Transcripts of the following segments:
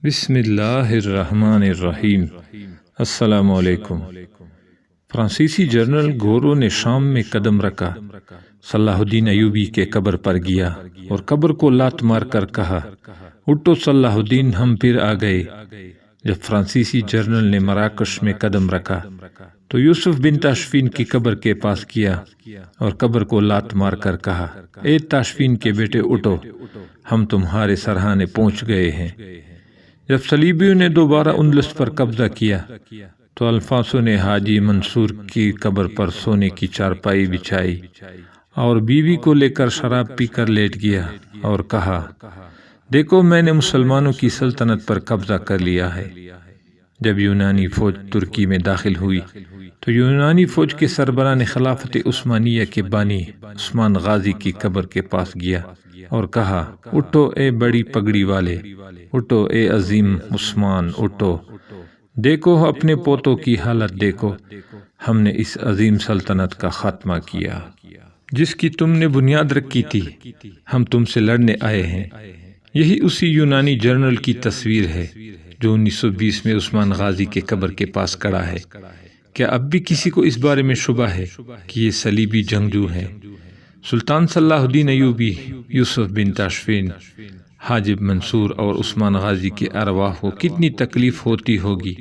بسم اللہ الرحمن الرحیم۔ السلام علیکم۔ فرانسیسی جنرل گورو نے شام میں قدم رکھا، صلاح الدین ایوبی کے قبر پر گیا اور قبر کو لات مار کر کہا، اٹھو صلاح الدین، ہم پھر آ گئے۔ جب فرانسیسی جنرل نے مراکش میں قدم رکھا تو یوسف بن تاشفین کی قبر کے پاس گیا اور قبر کو لات مار کر کہا، اے تاشفین کے بیٹے اٹھو، ہم تمہارے سرہانے پہنچ گئے ہیں۔ جب صلیبیوں نے دوبارہ اندلس پر قبضہ کیا تو الفونسو نے حاجی منصور کی قبر پر سونے کی چارپائی بچھائی اور بیوی کو لے کر شراب پی کر لیٹ گیا اور کہا، دیکھو میں نے مسلمانوں کی سلطنت پر قبضہ کر لیا ہے۔ جب یونانی فوج ترکی میں داخل ہوئی تو یونانی فوج کے سربراہ نے خلافت عثمانیہ کے بانی عثمان غازی کی قبر کے پاس گیا اور کہا، اٹھو اے بڑی پگڑی والے، اٹھو اے عظیم عثمان، اٹھو، دیکھو اپنے پوتوں کی حالت دیکھو، ہم نے اس عظیم سلطنت کا خاتمہ کیا جس کی تم نے بنیاد رکھی تھی، ہم تم سے لڑنے آئے ہیں۔ یہی اسی یونانی جنرل کی تصویر ہے جو 1920 میں عثمان غازی کے قبر کے پاس کھڑا ہے۔ کیا اب بھی کسی کو اس بارے میں شبہ ہے کہ یہ صلیبی جنگجو ہیں؟ سلطان صلاح الدین ایوبی، یوسف بن تاشفین، حاجب منصور اور عثمان غازی کے ارواح کو کتنی تکلیف ہوتی ہوگی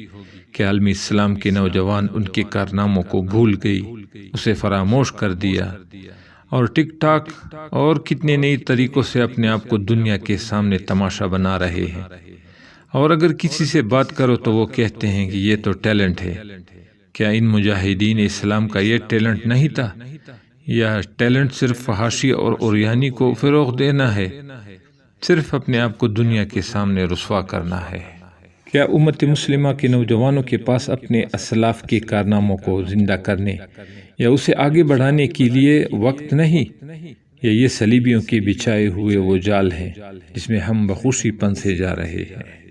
کہ عالم اسلام کے نوجوان ان کے کارناموں کو بھول گئی، اسے فراموش کر دیا اور ٹک ٹاک اور کتنے نئے طریقوں سے اپنے آپ کو دنیا کے سامنے تماشا بنا رہے ہیں۔ اور اگر کسی سے بات کرو تو وہ کہتے ہیں کہ یہ تو ٹیلنٹ ہے۔ کیا ان مجاہدین اسلام کا یہ ٹیلنٹ نہیں تھا؟ یا ٹیلنٹ صرف فحاشی اور عریانی کو فروغ دینا ہے، صرف اپنے آپ کو دنیا کے سامنے رسوا کرنا ہے؟ کیا امت مسلمہ کے نوجوانوں کے پاس اپنے اسلاف کے کارناموں کو زندہ کرنے یا اسے آگے بڑھانے کے لیے وقت نہیں؟ یا یہ صلیبیوں کے بچھائے ہوئے وہ جال ہیں جس میں ہم بخوشی پنسے جا رہے ہیں؟